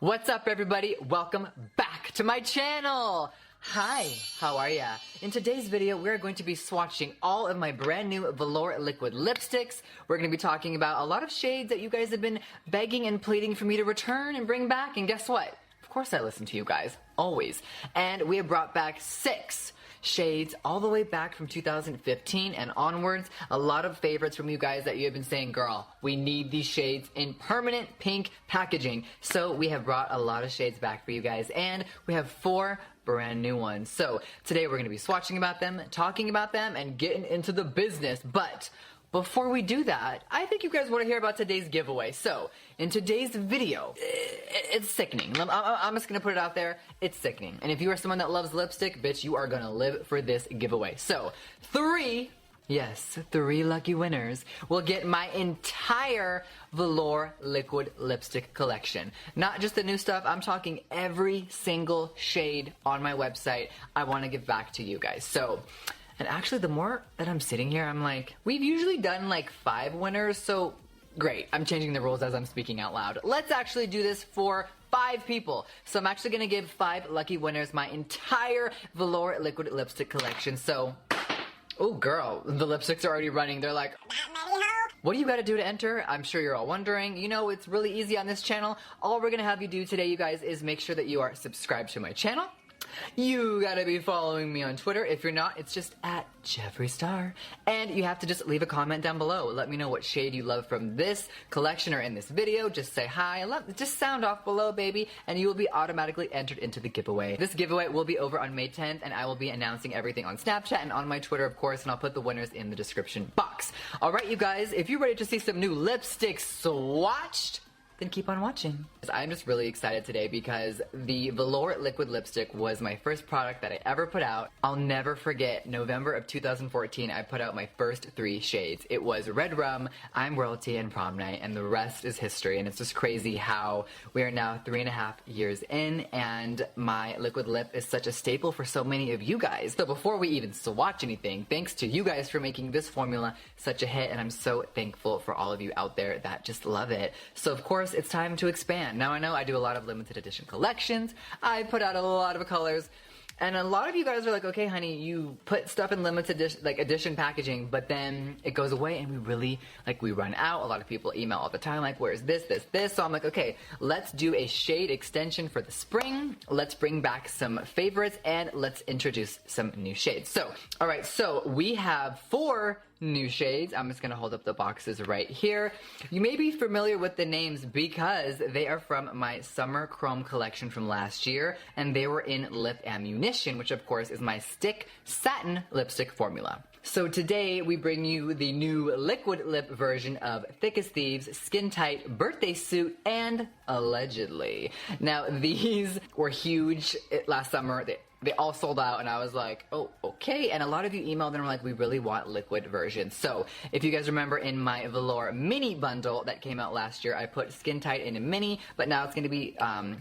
What's up, everybody? Welcome back to my channel. Hi, how are ya? In today's video, we're going to be swatching all of my brand new velour liquid lipsticks. We're going to be talking about a lot of shades that you guys have been begging and pleading for me to return and bring back, and guess what? Of course I listen to you guys, always. And we have brought back 6 shades all the way back from 2015 and onwards. A lot of favorites from you guys that you have been saying, girl, we need these shades in permanent pink packaging. So we have brought a lot of shades back for you guys, and we have 4 brand new ones. So today we're going to be swatching about them, talking about them, and getting into the business. But before we do that, I think you guys want to hear about today's giveaway. So, in today's video, it's sickening. I'm just going to put it out there. It's sickening. And if you are someone that loves lipstick, bitch, you are going to live for this giveaway. So, 3 lucky winners will get my entire velour liquid lipstick collection. Not just the new stuff, I'm talking every single shade on my website I want to give back to you guys. So, and actually, the more that I'm sitting here, I'm like, we've usually done like 5 winners, so great. I'm changing the rules as I'm speaking out loud. Let's actually do this for 5 people. So I'm actually gonna give 5 lucky winners my entire velour liquid lipstick collection. So, oh girl, the lipsticks are already running. They're like, what do you gotta do to enter? I'm sure you're all wondering. You know, it's really easy on this channel. All we're gonna have you do today, you guys, is make sure that you are subscribed to my channel. You gotta be following me on Twitter. If you're not, it's just at Jeffree Star. And you have to just leave a comment down below. Let me know what shade you love from this collection or in this video. Just say hi. Just sound off below, baby, and you will be automatically entered into the giveaway. This giveaway will be over on May 10th, and I will be announcing everything on Snapchat and on my Twitter, of course, and I'll put the winners in the description box. Alright, you guys, if you're ready to see some new lipsticks swatched, then keep on watching. I'm just really excited today because the velour liquid lipstick was my first product that I ever put out. I'll never forget November of 2014, I put out my first 3 shades. It was Red Rum, I'm Royalty, and Prom Night, and the rest is history. And it's just crazy how we are now 3.5 years in, and my liquid lip is such a staple for so many of you guys. So before we even swatch anything, thanks to you guys for making this formula such a hit, and I'm so thankful for all of you out there that just love it. So of course, it's time to expand. Now I know I do a lot of limited edition collections. I put out a lot of colors. And a lot of you guys are like, okay, honey, you put stuff in limited edition packaging, but then it goes away and we really, we run out. A lot of people email all the time, like, where's this? So I'm like, okay, let's do a shade extension for the spring. Let's bring back some favorites and let's introduce some new shades. So, all right, so we have 4 new shades. I'm just gonna hold up the boxes right here. You may be familiar with the names because they are from my Summer Chrome collection from last year, and they were in Lip Ammunition, which of course is my stick satin lipstick formula. So today we bring you the new liquid lip version of Thick as Thieves, Skin Tight, Birthday Suit, and Allegedly. Now these were huge last summer. They all sold out, and I was like, oh, okay. And a lot of you emailed and were like, we really want liquid versions. So if you guys remember in my velour mini bundle that came out last year, I put Skin Tight in a mini, but now it's gonna be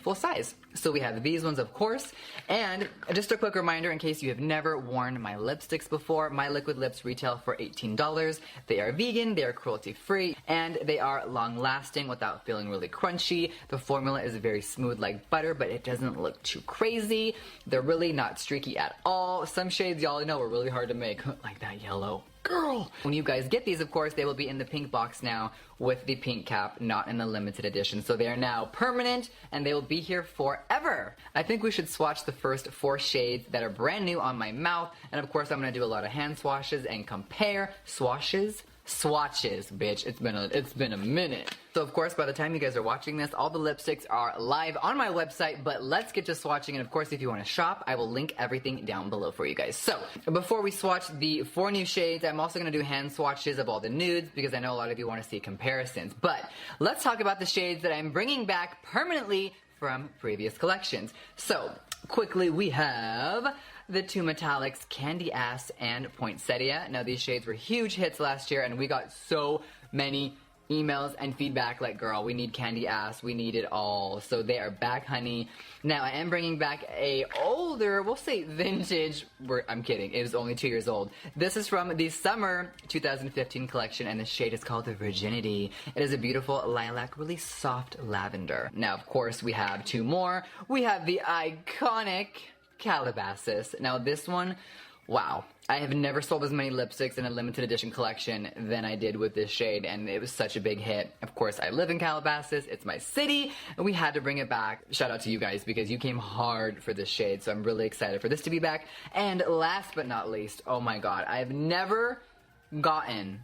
full size. So we have these ones, of course. And just a quick reminder, in case you have never worn my lipsticks before, my liquid lips retail for $18. They are vegan, they are cruelty-free, and they are long-lasting without feeling really crunchy. The formula is very smooth like butter, but it doesn't look too crazy. They're really not streaky at all. Some shades, y'all know, are really hard to make, like that yellow. Girl! When you guys get these, of course, they will be in the pink box now with the pink cap, not in the limited edition. So they are now permanent, and they will be here forever. I think we should swatch the first 4 shades that are brand new on my mouth, and of course I'm gonna do a lot of hand swashes and compare swatches, bitch. It's been a minute. So of course, by the time you guys are watching this, all the lipsticks are live on my website, but let's get to swatching. And of course, if you want to shop, I will link everything down below for you guys. So before we swatch the 4 new shades, I'm also going to do hand swatches of all the nudes because I know a lot of you want to see comparisons. But let's talk about the shades that I'm bringing back permanently from previous collections. So quickly, we have the 2 metallics, Candy Ass and Poinsettia. Now these shades were huge hits last year, and we got so many emails and feedback like, girl, we need candy ass, we need it all. So they are back, honey. Now I am bringing back a older, we'll say vintage, I'm kidding, it is only 2 years old. This is from the summer 2015 collection, and the shade is called the Virginity. It is a beautiful lilac, really soft lavender. Now of course we have two more. We have the iconic Calabasas. Now this one, wow. I have never sold as many lipsticks in a limited edition collection than I did with this shade, and it was such a big hit. Of course, I live in Calabasas, it's my city, and we had to bring it back. Shout out to you guys because you came hard for this shade, so I'm really excited for this to be back. And last but not least, oh my god, I have never gotten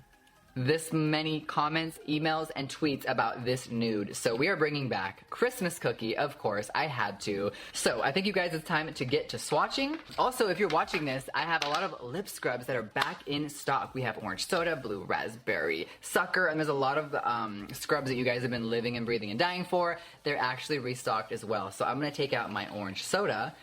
this many comments, emails, and tweets about this nude. So we are bringing back Christmas Cookie, of course. I had to. So I think you guys, it's time to get to swatching. Also, if you're watching this, I have a lot of lip scrubs that are back in stock. We have orange soda, blue raspberry, sucker, and there's a lot of scrubs that you guys have been living and breathing and dying for. They're actually restocked as well. So I'm gonna take out my orange soda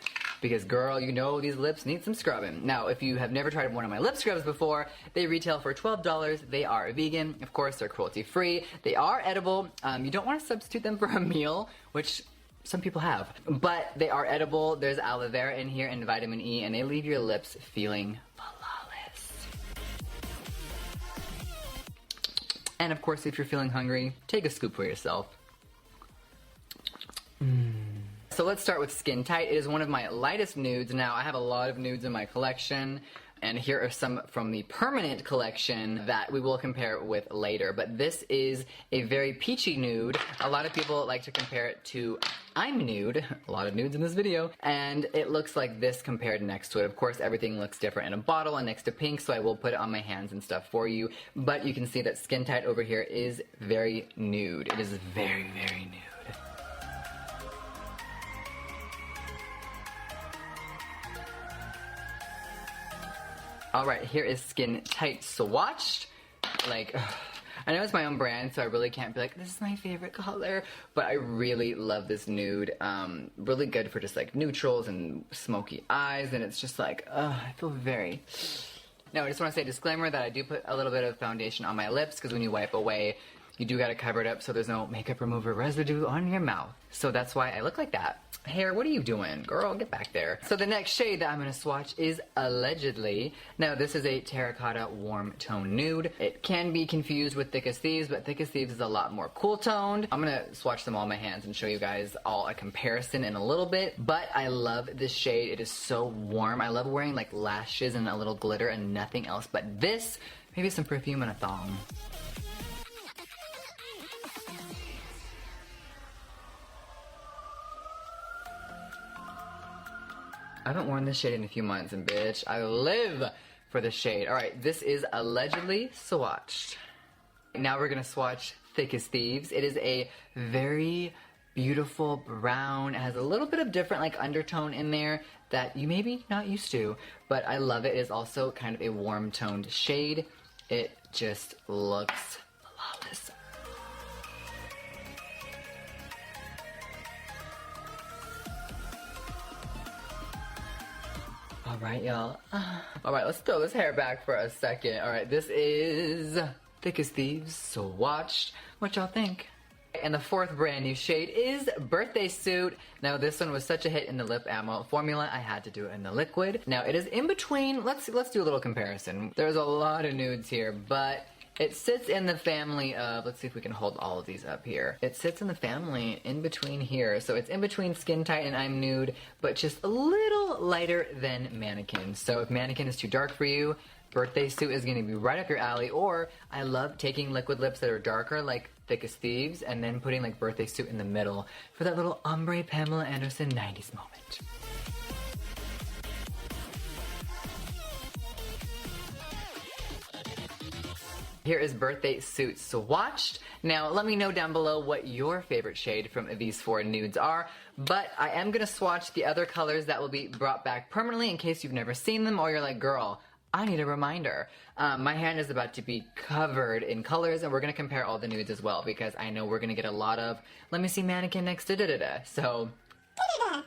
because, girl, you know these lips need some scrubbing. Now, if you have never tried one of my lip scrubs before, they retail for $12. They are vegan. Of course, they're cruelty-free. They are edible. You don't want to substitute them for a meal, which some people have. But they are edible. There's aloe vera in here and vitamin E, and they leave your lips feeling flawless. And of course, if you're feeling hungry, take a scoop for yourself. So let's start with Skin Tight. It is one of my lightest nudes. Now, I have a lot of nudes in my collection, and here are some from the permanent collection that we will compare with later. But this is a very peachy nude. A lot of people like to compare it to I'm Nude. A lot of nudes in this video. And it looks like this compared next to it. Of course, everything looks different in a bottle and next to pink, so I will put it on my hands and stuff for you. But you can see that Skin Tight over here is very nude. It is very, very nude. Alright, here is Skin Tight swatched. Like, I know it's my own brand, so I really can't be like, this is my favorite color, but I really love this nude. Really good for just like neutrals and smoky eyes, and it's just like, I feel very... Now, I just want to say a disclaimer that I do put a little bit of foundation on my lips, because when you wipe away, you do gotta cover it up so there's no makeup remover residue on your mouth. So that's why I look like that. Hair, what are you doing? Girl, get back there. So the next shade that I'm gonna swatch is Allegedly. Now this is a terracotta warm tone nude. It can be confused with Thick as Thieves, but Thick as Thieves is a lot more cool toned. I'm gonna swatch them all in my hands and show you guys all a comparison in a little bit, but I love this shade. It is so warm. I love wearing like lashes and a little glitter and nothing else but this. Maybe some perfume and a thong. I haven't worn this shade in a few months, and bitch, I live for the shade. Alright, this is Allegedly swatched. Now we're gonna swatch Thick as Thieves. It is a very beautiful brown. It has a little bit of different like undertone in there that you may be not used to, but I love it. It is also kind of a warm toned shade. It just looks flawless. Alright, y'all. Alright, let's throw this hair back for a second. Alright, this is Thick as Thieves swatched. What y'all think? And the fourth brand new shade is Birthday Suit. Now this one was such a hit in the lip ammo formula, I had to do it in the liquid. Now it is in between, let's do a little comparison. There's a lot of nudes here, but it sits in the family of, let's see if we can hold all of these up here. It sits in the family in between here. So it's in between Skin Tight and I'm Nude, but just a little lighter than Mannequin. So if Mannequin is too dark for you, Birthday Suit is gonna be right up your alley. Or I love taking liquid lips that are darker, like Thick as Thieves, and then putting like Birthday Suit in the middle for that little ombre Pamela Anderson 90s moment. Here is Birthday Suit swatched. Now, let me know down below what your favorite shade from these four nudes are, but I am gonna swatch the other colors that will be brought back permanently in case you've never seen them or you're like, girl, I need a reminder. My hand is about to be covered in colors, and we're gonna compare all the nudes as well because I know we're gonna get a lot of, let me see Mannequin next to da-da-da. So,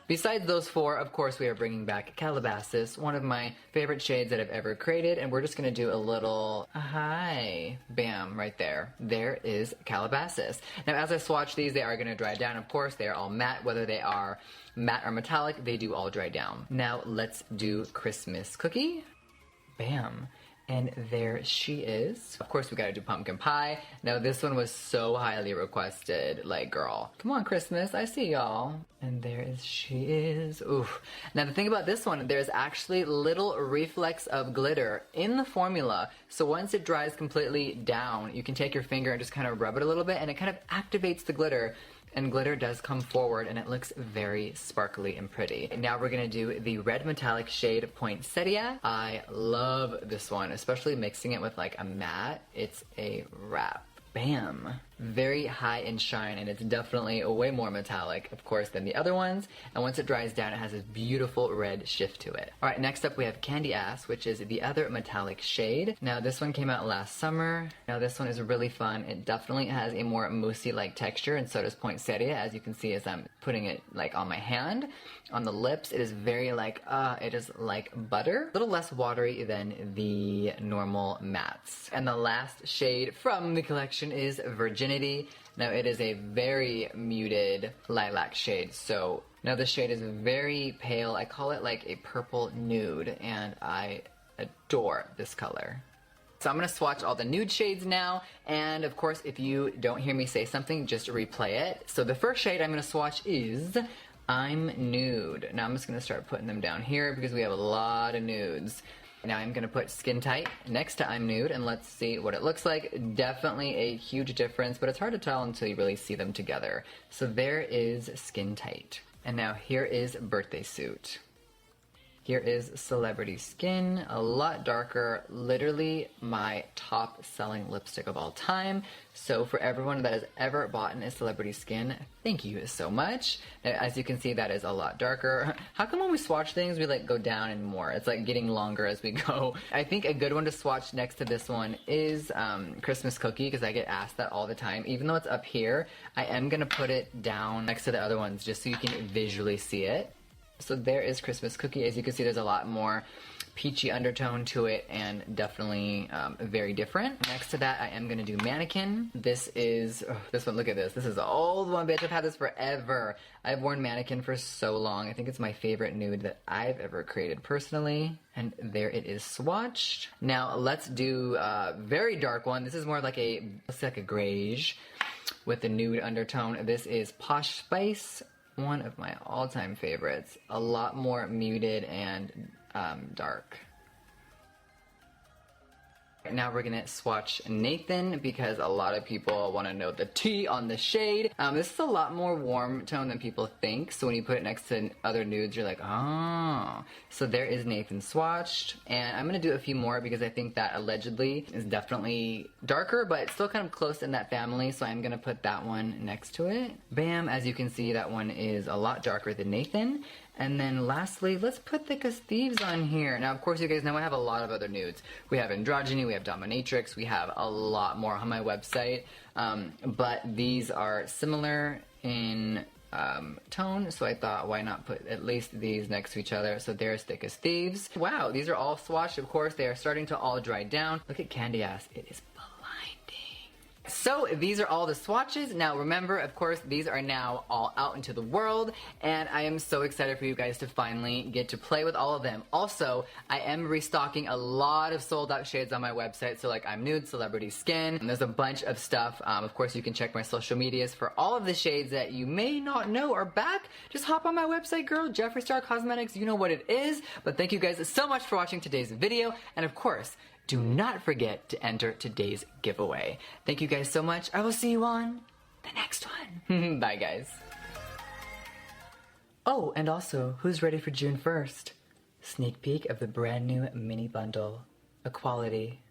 Besides those four, of course, we are bringing back Calabasas, one of my favorite shades that I've ever created, and we're just gonna do a little hi, bam, right there. There is Calabasas. Now, as I swatch these, they are gonna dry down. Of course, they are all matte, whether they are matte or metallic, they do all dry down. Now, let's do Christmas Cookie. Bam. And there she is. Of course, we gotta do pumpkin pie. Now, this one was so highly requested. Like, girl, come on, Christmas, I see y'all. And she is. Oof. Now, the thing about this one, there's actually little reflex of glitter in the formula. So once it dries completely down, you can take your finger and just kind of rub it a little bit, and it kind of activates the glitter. And glitter does come forward, and it looks very sparkly and pretty. Now we're gonna do the red metallic shade Poinsettia. I love this one, especially mixing it with like a matte. It's a wrap. Bam. Very high in shine, and it's definitely way more metallic, of course, than the other ones. And once it dries down, it has this beautiful red shift to it. All right, next up we have Candy Ass, which is the other metallic shade. Now this one came out last summer. Now this one is really fun. It definitely has a more moussey-like texture, and so does Poinsettia, as you can see as I'm putting it like on my hand. On the lips, it is very like, it is like butter. A little less watery than the normal mattes. And the last shade from the collection is Virginity. Now it is a very muted lilac shade. So now the shade is very pale. I call it like a purple nude, and I adore this color. So I'm gonna swatch all the nude shades now, and of course if you don't hear me say something, just replay it. So the first shade I'm gonna swatch is I'm Nude. Now I'm just gonna start putting them down here because we have a lot of nudes. Now I'm gonna put Skin Tight next to I'm Nude, and let's see what it looks like. Definitely a huge difference, but it's hard to tell until you really see them together. So there is Skin Tight. And now here is Birthday Suit. Here is Celebrity Skin, a lot darker, literally my top selling lipstick of all time. So for everyone that has ever bought a Celebrity Skin, thank you so much. Now, as you can see, that is a lot darker. How come when we swatch things, we like go down and more? It's like getting longer as we go. I think a good one to swatch next to this one is Christmas Cookie, because I get asked that all the time. Even though it's up here, I am gonna put it down next to the other ones just so you can visually see it. So there is Christmas Cookie. As you can see, there's a lot more peachy undertone to it, and definitely very different. Next to that, I am gonna do Mannequin. This is, this one, look at this. This is the old one, bitch. I've had this forever. I've worn Mannequin for so long. I think it's my favorite nude that I've ever created personally. And there it is swatched. Now let's do a very dark one. This is more like a, it's like a grayish with a nude undertone. This is Posh Spice. One of my all-time favorites. A lot more muted and dark. Now we're gonna swatch Nathan because a lot of people want to know the tea on the shade. This is a lot more warm tone than people think, so when you put it next to other nudes, you're like, oh. So there is Nathan swatched, and I'm gonna do a few more because I think that allegedly is definitely darker, but it's still kind of close in that family, so I'm gonna put that one next to it. Bam, as you can see, that one is a lot darker than Nathan. And then lastly, let's put Thick as Thieves on here. Now, of course, you guys know I have a lot of other nudes. We have Androgyny, we have Dominatrix, we have a lot more on my website. But these are similar in tone, so I thought, why not put at least these next to each other? So there's Thick as Thieves. Wow, these are all swatched. Of course, they are starting to all dry down. Look at Candy Ass. It is blinding. So these are all the swatches. Now remember, of course, these are now all out into the world, and I am so excited for you guys to finally get to play with all of them. Also, I am restocking a lot of sold out shades on my website, so like I'm Nude, Celebrity Skin, and there's a bunch of stuff. Of course, you can check my social medias for all of the shades that you may not know are back. Just hop on my website, girl, Jeffree Star Cosmetics, you know what it is. But thank you guys so much for watching today's video, and of course, do not forget to enter today's giveaway. Thank you guys so much. I will see you on the next one. Bye, guys. Oh, and also, who's ready for June 1st? Sneak peek of the brand new mini bundle, Equality.